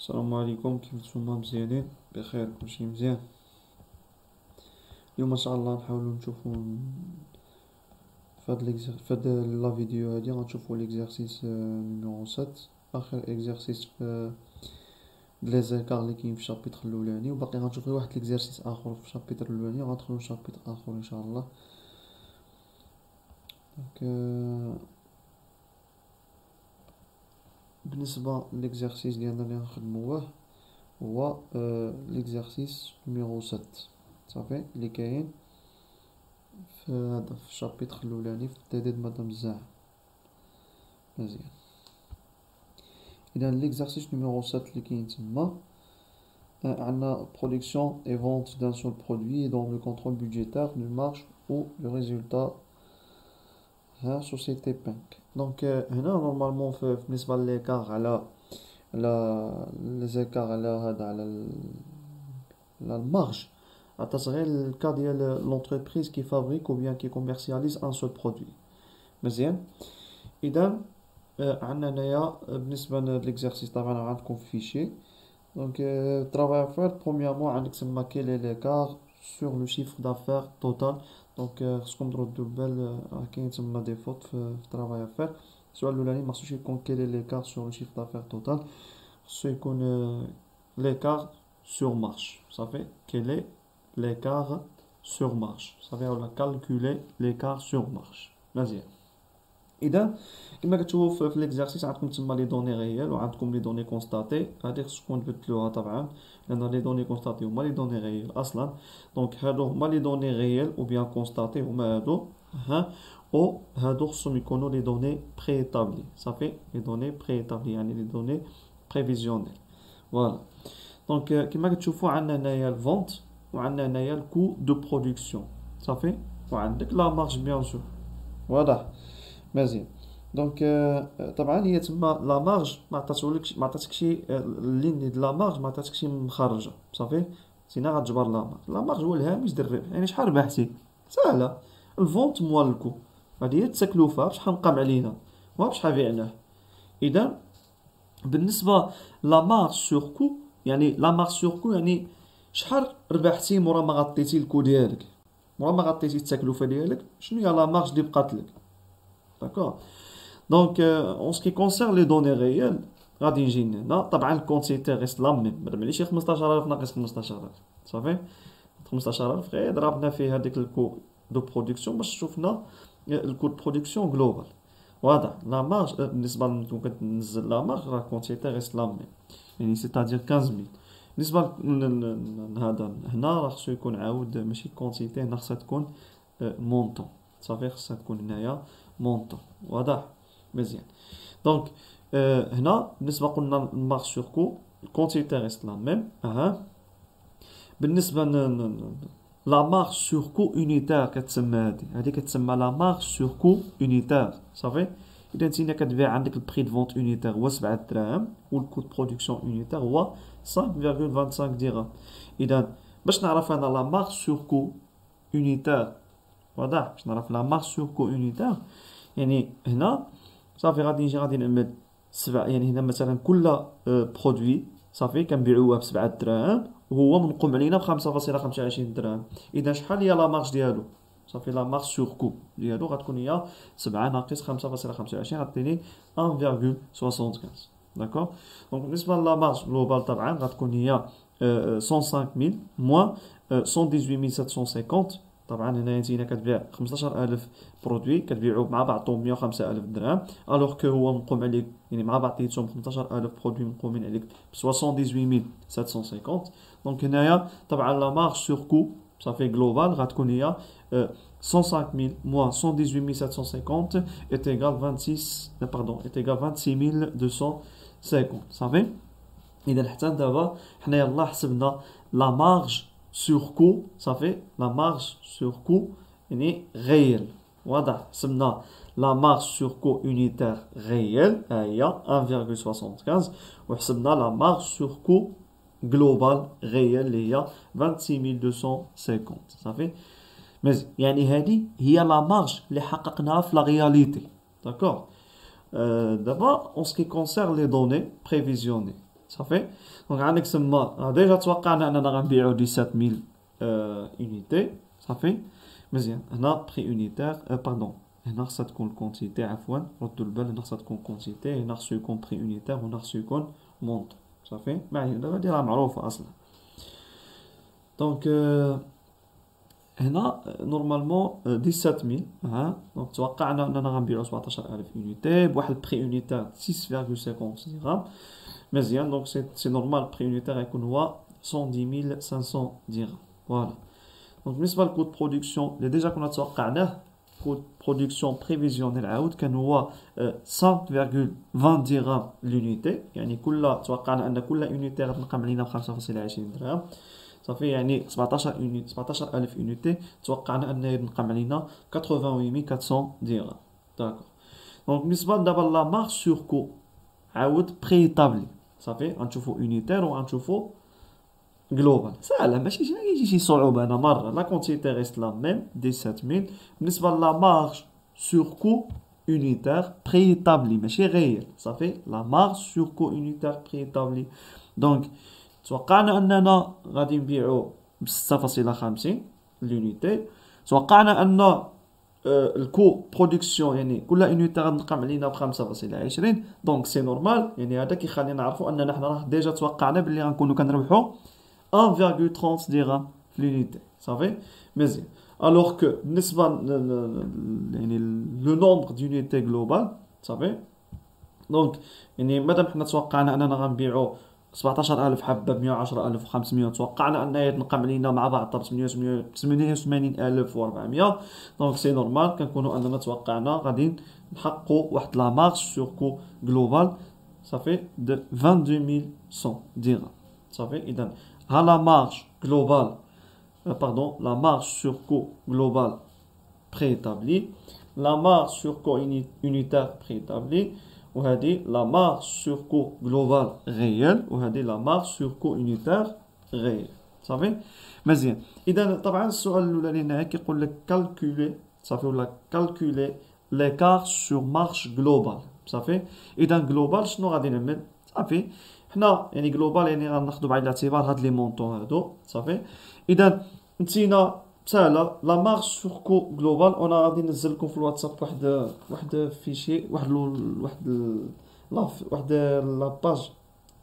السلام عليكم، كيف نتوما؟ مزيانين بخير؟ كلشي مزيان. اليوم ان شاء الله نحاولوا نشوفوا فهاد لا فيديو هادي غنشوفوا ليكزارسيس نيميرو 7، اخر اكزارسيس في لي زيكار اللي كاين في الشابيتر الاولاني، وباقي غنشوفوا واحد ليكزارسيس اخر في الشابيتر الاولاني وغندخلوا لشابيتر اخر ان شاء الله. دونك بالنسبه ليكزارسيس ديالنا اللي غنخدموه هو ليكزارسيس نيميرو 7 صافي، اللي كاين في هذا في الشابيتر الاولاني في التدريب مادام الزاحم. مزيان. اذا ليكزارسيس نيميرو 7 اللي كاين تما عندنا production et vente d'un seul produit dans le contrôle budgétaire du marge ou le résultat société bank. دونك هنا نورمالمون بالنسبه ليكار على ليزيكار على هذا على المارج غتصغير الكا ديال لونتربريز كي فابريك او بيان كي كوميرسياليز ان سول برودوي. مزيان. اذا عندنا هنايا بالنسبه لليكزارسيس طبعا عندكم في فيشي. دونك travail à faire premièrement عندك تما quel est l'écart sur le chiffre d'affaires total. دونك خصكم تردوا البال راه كاين تما دي فوت في travail à faire. السؤال الاولاني ما خصوش يكون quel est l'écart sur le chiffre d'affaires total، خصو يكون l'écart sur marge. صافي quel est l'écart sur marge، صافي ولا calculer l'écart sur marge. مزيان. اذا كما كتشوفوا في ليكزارسيس عندكم تما لي دوني ريال وعندكم لي دوني كونستاتي، هادي خصكم تبدلوها طبعا لان لي دوني كونستاتي هما لي دوني ريال اصلا. دونك هادو هما لي دوني ريال او بيان كونستاتي هما هادو او هادو خصهم يكونوا لي دوني بري ايطابلي. صافي لي دوني بري ايطابلي يعني لي دوني بريفيزيونيل. فوالا. دونك كما كتشوفوا عندنا هنايا الفونت وعندنا هنايا الكو دو برودكسيون. صافي وعندك لا مارج بيان سور. واضح؟ مزيان. دونك طبعا هي تما لا مارج ما عطاتكش اللين ديال لا مارج ما عطاتكش مخرجه. صافي سينا غتجبر لا مارج هو الهامش ديال الربح، يعني شحال ربحتي ساهله. الفونت موال الكو هادي هي التكلفه بشحال نقام علينا وبشحال بعناه. اذا بالنسبه لا مارج سور كو يعني لا مارج سور كو يعني شحال ربحتي مورا ما غطيتي الكو ديالك، مورا ما غطيتي التكلفه ديالك شنو هي لا مارج اللي بقات لك. داكور. دونك اون سكي كونسيرن لي دوني ريال غادي نجي هنا طبعا الكونتيتي ريست لا ميم، ملي شي 15000 ناقص 15000 صافي 15000 غير ضربنا فيه هذيك الكو دو برودكسيون باش شفنا الكو دو برودكسيون جلوبال. واضح. لا مارج بالنسبه لكم كتنزل لا مارج راه كونتيتي ريست لا ميم يعني سيتادير 15000. بالنسبه هذا هنا راه خصو يكون عاود ماشي كونتيتي، هنا خصها تكون مونطون. صافي خصها تكون هنايا مونطون. واضح؟ مزيان. دونك هنا بالنسبه قلنا المارج سور كو الكونتيتي ريست لا ميم. بالنسبه لا مارج سور كو اونيتير كتسمى هادي كتسمى لا مارج سور كو اونيتير. صافي اذا نتينا كتبيع عندك البري دو فونت اونيتير هو 7 دراهم والكو دو برودكسيون اونيتير هو 5.25 درهم. اذا باش نعرف انا لا مارج سور كو اونيتير، واضح، باش نعرف لا مارج سور كو اونيتير يعني هنا صافي غادي نعمل 7 يعني هنا مثلا كل برودوي صافي كنبيعوه ب 7 دراهم وهو منقوم علينا ب 5.25 درهم. اذا شحال هي لا مارج ديالو؟ صافي لا مارج سور كو ديالو غتكون هي 7 ناقص 5.25 غتعطيني 1.75. داكور. دونك بالنسبه لا مارج جلوبال طبعا غتكون هي 105000 موان 118750. طبعا هنا انتينا كتبيع 15000 برودوي كتبيعو مع بعضهم 105000 درهم، الوغ كو هو منقوم عليك يعني مع بعضياتهم 15000 برودوي منقومين عليك ب 78750. دونك هنايا طبعا لا مارج سور كو صافي جلوبال غتكون هي 105000 موان 118750 est égal 26250. صافي. اذا حتى دابا حنا يلاه حسبنا لا مارج سور كو. صافي لا مارج سور كو يعني غيال. واضح. حسبنا لا مارج سور كو اونيتير غيال هي 1.75 وحسبنا لا مارج سور كو جلوبال غيال اللي هي 26250. صافي مزيان. يعني هذه هي لا مارج اللي حققناها في لا رياليتي. داكور. دابا اون سكي كونسيرن لي دوني بريفيزيوني صافي دونك عندك تما ديجا توقعنا اننا غنبيعو 17000 اونيتي صافي مزيان هنا بري اونيتير باردون هنا خصها تكون كونتيتي عفوا ردوا البال هنا خصها تكون كونتيتي هنا خصو يكون بري اونيتير وهنا خصو يكون مونطو صافي معايا دابا هادي راه معروفه اصلا دونك هنا نورمالمون 17000 دونك توقعنا اننا غنبيعو 17000 اونيتي بواحد البري اونيتير 6.50 درهم مزيان دونك سي نورمال البري اونيتير غيكون هو 110500 درهم فوالا دونك بالنسبه للكود برودكسيون اللي ديجا كنا توقعناه كود برودكسيون بريفيزيونيل عاود كان هو 100.20 درهم لونيتي يعني توقعنا ان كل اونيتي غتنقم علينا ب 5.20 درهم صافي يعني 17000 اونيتي توقعنا انه ينقم علينا 88400 درهم داكور دونك بالنسبه دابا لا مارج سور كو عاود بري طابلي صافي غنشوفو اونيتير وغنشوفو جلوبال ساهله ماشي يجي شي صعوبه انا مره لا كونتيتي ريست لا ميم 17000 بالنسبه لا مارج سور كو اونيتير بري طابلي ماشي غير صافي لا مارج سور كو اونيتير بري طابلي دونك توقعنا اننا غادي نبيعو ب 6.50 لونيتي توقعنا ان الكو برودكسيون يعني كل اونيتي غتنقم علينا ب 5.20 دونك سي نورمال يعني هذا كيخلينا نعرفوا اننا حنا راه ديجا توقعنا بلي غنكونوا كنربحوا 1.30 درهم في لونيتي صافي مزيان الوغ كو بالنسبه يعني لو نومبر دونيتي جلوبال صافي دونك يعني مادام حنا توقعنا اننا غنبيعوا 17000 حبه ب 110500 توقعنا انها يتنقم علينا مع بعض 88400 دونك سي نورمال كنكونوا اننا توقعنا غادي نحققوا واحد لا مارج سور كو جلوبال صافي دو 22100 درهم صافي اذا ها لا مارج جلوبال باردون لا مارج سور كو جلوبال بريتابلي لا مارج سور كو اونيتير بريتابلي وهذه لا مارج سور كو جلوبال غيال وهذه لا مارج سور كو اونيتير غيال صافي مزيان اذا طبعا السؤال الاولاني هنا كيقول لك كالكولي صافي ولا كالكولي ليكار سور مارج جلوبال صافي اذا جلوبال شنو غادي نعمل صافي حنا يعني جلوبال يعني غناخذوا بعين الاعتبار هاد لي مونطون هادو صافي اذا نتينا سهله لا مارج سور كو جلوبال وانا غادي ننزل لكم في الواتساب واحد فيشي واحد لاباج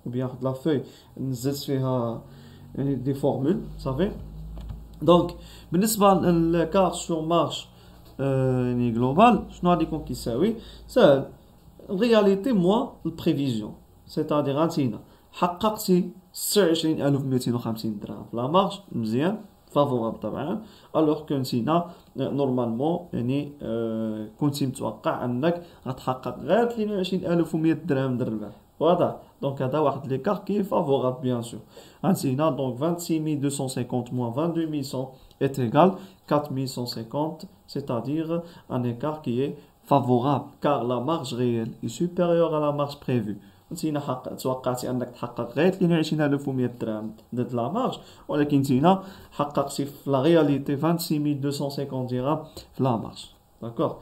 ou bien واحد لا فوي نزلت فيها يعني دي فورمول صافي دونك بالنسبه للكار سور مارج يعني جلوبال شنو غادي يكون كيساوي سهل الرياليتي موا البريفيزيون سيتادير غانتينا حققتي 26250 درهم في لا مارج مزيان فافورابل طبعا الوغ كنتينا نورمالمون يعني كنتي متوقع انك غتحقق غير 22100 درهم د الربح واضح دونك هذا واحد ليكار كي فافورابل بيان سور عندنا دونك 26250 moins 22100 est égal 4150 c'est-à-dire un écart qui est favorable car la marge réelle est supérieure à la marge prévue نتينا توقعتي انك تحقق غير 22100 درهم ضد لا مارج ولكن نتينا حققتي في لا رياليتي 26250 درهم في لا مارج داكوغ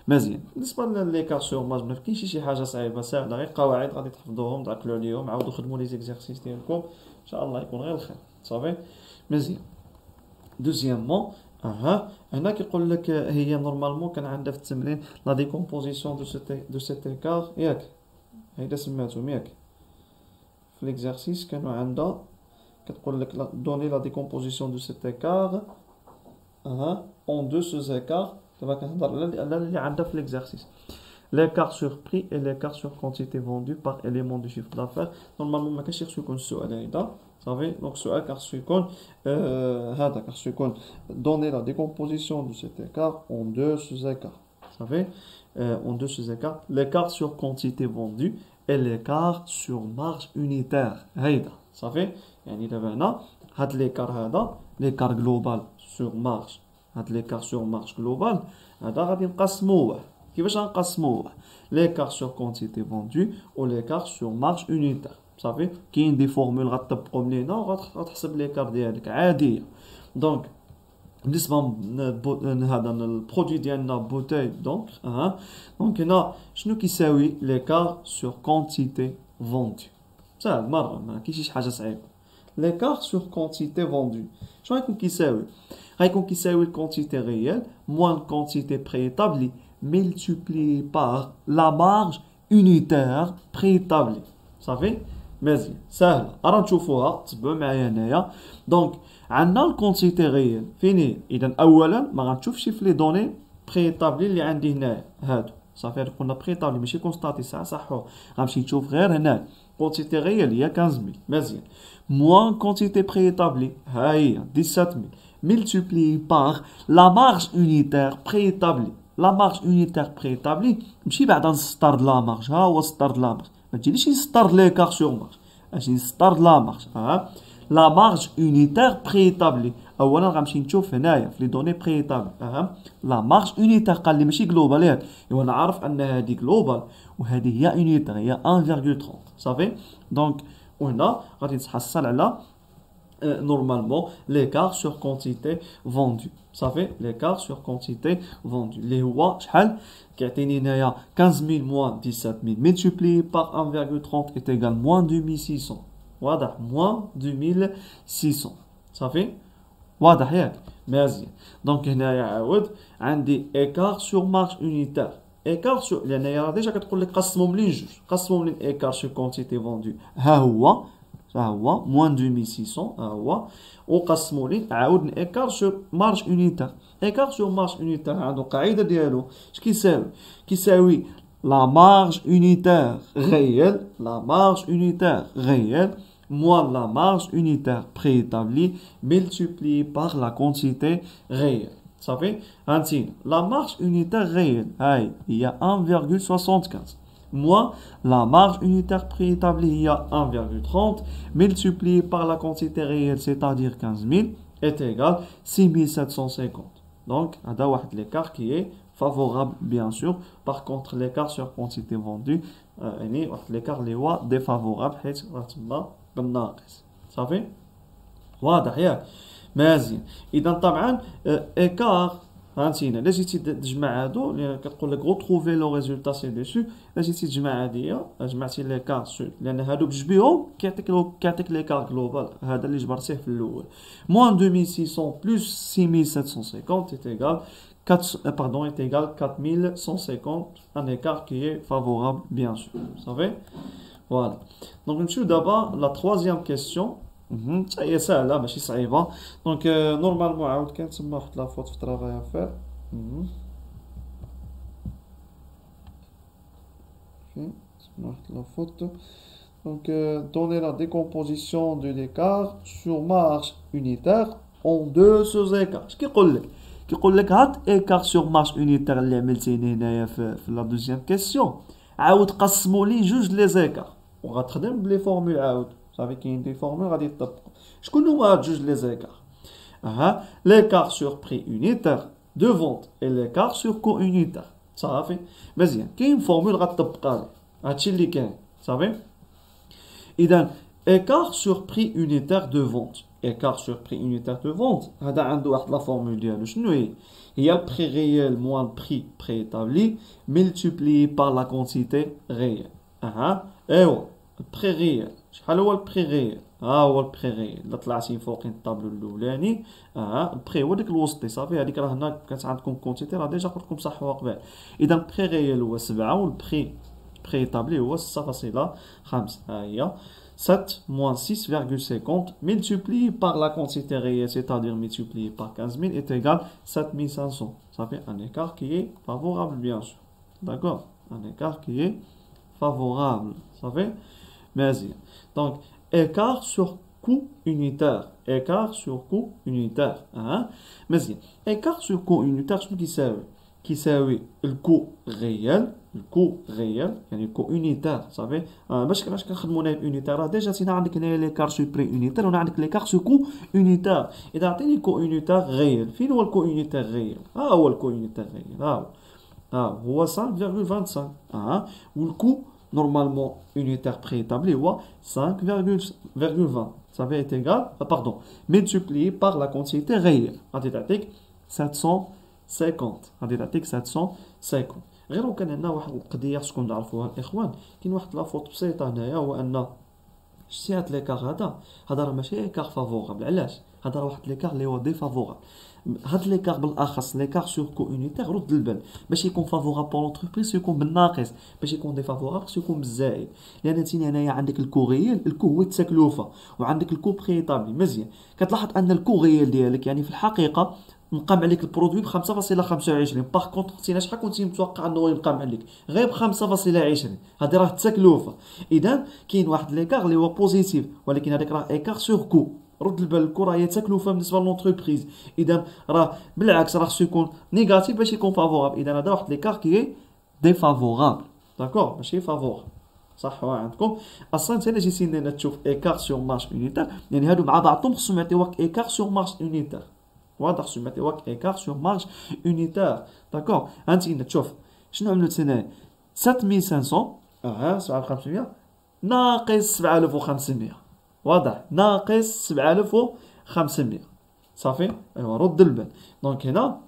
مزيان بالنسبه ليكار سور مارج ما كاينش شي حاجه صعيبه ساهله غير قواعد غادي تحفظوهم تعقلوا عليهم عاودوا خدموا لي زيكزارسيس ديالكم ان شاء الله يكون غير الخير صافي مزيان دوزيامون هنا كيقول لك هي نورمالمون كان عندها في التمرين لا ديكومبوزيسيون دو سيت ايكار ياك هيدا سماتهم ياك في ليكزارسيس كانوا عندها كتقول لك دوني لا ديكومبوزيسيون دو سيت ايكار اون دو سوز ايكار دابا كنهضر على اللي عندها في ليكزارسيس l'écart sur prix et l'écart sur quantité vendue par élément du chiffre d'affaires نورمالمون ما كانش يخصو يكون السؤال هيدا صافي دونك السؤال كخصو يكون هذا كخصو يكون donner la décomposition de cet écart en deux sous-écarts صافي en deux sous-écarts l'écart sur quantité vendue et l'écart sur marge unitaire هيدا صافي يعني دابا هنا هاد l'écart هذا l'écart global sur marge هاد l'écart sur marge global هذا غادي نقسموه كيفاش غنقسموه l'écart sur quantité vendue ou l'écart sur marge unitaire صافي كاين دي فورمول غتطبقهم لينا وغتحسب l'écart ديالك عاديه دونك بالنسبه هذا البرودوي ديالنا بوتاي دونك دونك هنا شنو كيساوي l'écart sur quantité vendue سهل مرة ما كاينش شي حاجة صعيبة. l'écart sur quantité vendue شنو غيكون كيساوي؟ غيكون كيساوي الكونتيتي ريال موان الكونتيتي préétablie multiplié par la marge unitaire préétablie. صافي مزيان سهلة راه نشوفوها تبعوا معايا هنايا. دونك عندنا الكونتيتي ريال فين هي؟ اذا اولا ما غنشوفش في لي دوني بريتابلي اللي عندي هنايا هادو صافي هادو قلنا بريتابلي ماشي كونستاتي صححوه غنمشي نشوف غير هنا كونتيتي ريال هي 15000 مزيان موان كونتيتي بريتابلي ها هي 17000 multiplié par la marge unitaire préétablie. La marge unitaire préétablie ماشي بعدا نسطر لا مارج ها هو سطر لا مارج ما تجينيش نسطر ليكار سور مارج اجي نسطر لا مارج ها لا مارج unitaire préétablie. اولا غنمشي نشوف هنايا في لي دوني بريتابل لا مارج unitaire قال لي ماشي جلوبال ياك ايوا انا عارف ان هذه جلوبال وهذه هي unitaire هي 1.30 صافي. دونك وهنا غادي نتحصل على normalement l'écart sur quantité vendue. Ça fait l'écart sur quantité vendue. Les هو شحال كيعطيني هنايا 15000 moins 17000 multiplié par 1.30 est égal moins 2600. واضح moins 2600 صافي واضح ياك مزيان. دونك هنايا عاود عندي écart sur marge unitaire écart sur لان هي ديجا كتقول لك قسمهم لين جوج قسمهم لين écart sur quantité vendue ها هو moins 2600 ها هو وقسموا لي عاود écart sur marge unitaire. écart sur marge unitaire عنده قاعده ديالو اش كيساوي؟ كيساوي la marge unitaire réelle la marge unitaire réelle moins la marge unitaire préétablie multiplié par la quantité réelle. Ça fait la marge unitaire réelle il y a 1,75 moins la marge unitaire préétablie il y a 1,30 multiplié par la quantité réelle c'est-à-dire 15000 est égal 6750. donc هذا واحد l'écart qui est favorable bien sûr. par contre l'écart sur quantité vendue يعني واحد l'écart اللي هو défavorable حيت راه تما بالناقص صافي واضح ياك مزيان. اذا طبعا écart هانتينا الا جيتي تجمع هادو اللي كتقول لك غوتروفي لو ريزولتا سي ديسو الا جيتي تجمع هاديا جمعتي ليكار لان هادو بجوج بيهم كيعطيك ليكار جلوبال هذا اللي جبرتيه في الاول موان 2600 بلس 6750 est égal 4150 un écart qui est favorable bien sûr. Vous savez voilà. donc نمشيو دابا la troisième question. هي سهله ماشي صعيبه. دونك نورمالمون عاود كان تما واحد لا فوت في طرافاي افير تما واحد لا فوت. donc donner la décomposition de l'écart sur marge unitaire en deux sous-écarts. اش كيقول لك؟ كيقول لك هاد écart sur marge unitaire اللي عملتيني هنايا في لا دوزيام كيسيون عاود قسموا لي جوج لي زيكار وغتخدم بلي فورمول عاود صافي كاين دي فورمول غادي يطبقوا. شكون هما هاد جوج لي زيكار؟ l'écart sur prix unitaire de vente et l'écart sur coût unitaire. صافي مزيان كاين فورمول غتطبقها لي هادشي اللي كاين صافي. اذا écart sur prix unitaire de vente écart sur prix unitaire de vente هذا عنده واحد لا فورمول ديالو شنو هي البري ريال موان البري بريتابلي multiplié par la quantité réelle. ايوا البري ريال شحال هو البري ريال؟ ها هو البري ريال الا طلعتي فوقين الطابلو الاولاني البري هو ديك الوسطي صافي هذيك راه هنا كانت عندكم كونتيتي راه ديجا قلت لكم صحوها قبل. اذا البري ريال هو 7 والبري بريتابلي هو 6.5 ها هي 7 moins 6,50 multiplié par la quantité réelle, c'est-à-dire multiplié par 15000 est égal 7500. Ça fait un écart qui est favorable, bien sûr. D'accord? Un écart qui est favorable. Ça fait? Merci. Donc, écart sur coût unitaire. Écart sur coût unitaire. Merci. Écart sur coût unitaire, c'est ce qui sert le coût réel. الكو ريال يعني الكو يونيتير صافي باش كنخدموا هنا يونيتير راه ديجا سينا عندك هنايا لي كار سو بري يونيتير وهنا عندك لي كار سو كو يونيتير. اذا عطيني كو يونيتير ريال فين هو الكو يونيتير ريال؟ ها هو الكو يونيتير ريال ها هو 5.25 والكو نورمالمون يونيتير بريتابلي هو 5.20 صافي ايت ايغال باردون ملتيبليي باغ لا كونتيتي ريال غادي تعطيك 750 غادي تعطيك 750. غير وكان عندنا واحد القضيه خصكم تعرفوها الاخوان كاين واحد لافوت بسيطه هنايا هو ان شتي هاد ليكار هذا راه ماشي ايكار فافورابل. علاش؟ هذا راه واحد ليكار اللي هو ديفافورابل. هاد ليكار بالاخص ليكار سور كو يونيتير رد البال، باش يكون فافورابل بور لونتربريز يكون بالناقص، باش يكون ديفافورابل خصو يكون بالزائد. لان انت هنايا عندك الكو ريال، الكو هو التكلفه، وعندك الكو بريطابلي. مزيان كتلاحظ ان الكو ريال ديالك يعني في الحقيقه نقام عليك البرودوي ب 5.25. باغ كونطخ انت شحال كنتي متوقع انه ينقام عليك؟ غير ب 5.20. هذه راه التكلفه. اذا كاين واحد ليكار اللي هو بوزيتيف، ولكن هذاك راه ايكار سور كو. رد البال الكو راه هي تكلفه بالنسبه لونتربريز، اذا راه بالعكس راه خصو يكون نيجاتيف باش يكون فافورابل. اذا هذا واحد ليكار كي ديفافورابل. داكور ماشي فافور. صح عندكم اصلا انت الا جيتي لنا تشوف ايكار سور مارش يونيتير، يعني هادو مع بعضهم خصهم يعطيوك ايكار سور مارش يونيتير. واضح خصهم يعطيوك ايكار سور مارش يونيتير. داكور انت هنا تشوف شنو عملت هنا 7500 7500 ناقص 7500. واضح ناقص 7500 صافي. ايوا رد البال. دونك هنا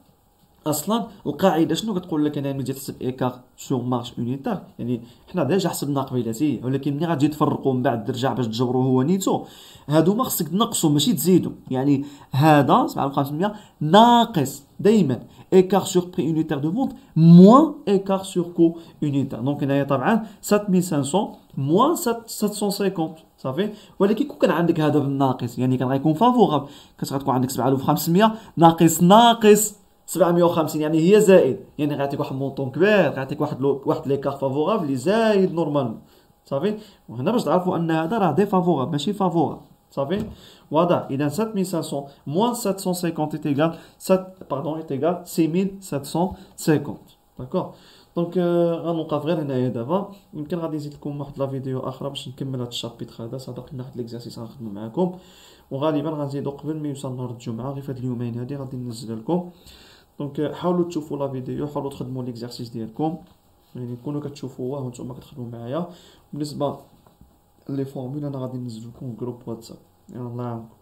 اصلا القاعده شنو كتقول لك؟ انا ملي جيت تحسب ايكار سور مارش يونيتير، يعني حنا ديجا حسبنا قبيلتي، ولكن ملي غتجي تفرقوا من بعد ترجع باش تجبروا هو نيتو، هادو ما خصك تنقصوا ماشي تزيدوا. يعني هذا 7500 ناقص دائما ايكار سور بري يونيتير دو فونت موان ايكار سور كو يونيتير. دونك هنايا طبعا 7500 موان 750 صافي. ولكن كون كان عندك هذا بالناقص يعني كان غيكون فافورابل. كتغتكون عندك 7500 ناقص 750، يعني هي زائد، يعني غيعطيك واحد المونطون كبير، غيعطيك واحد ليكار فافورابل اللي زايد نورمالمون صافي. وهنا باش تعرفوا ان هذا راه ديفافورابل ماشي فافورابل صافي. واضح. اذا 7500 موان 750 est égal 6750. داكور. دونك غنوقف غير هنايا دابا. يمكن غادي نزيد لكم واحد لا فيديو اخرى باش نكمل هذا الشابيتر هذا. سبق لنا واحد ليكزارسيس غنخدمو معاكم، وغالبا غنزيدو قبل ما يوصل نهار الجمعه. غير فهاد اليومين هادي غادي ننزل لكم. دونك حاولوا تشوفوا لا فيديو، حاولوا تخدموا ليكزارسيس ديالكم، يعني تكونوا كتشوفوه وانتم كتخدموا معايا. بالنسبه لي فورمول انا غادي ننزل لكم جروب واتساب. يلا الله يعاونكم.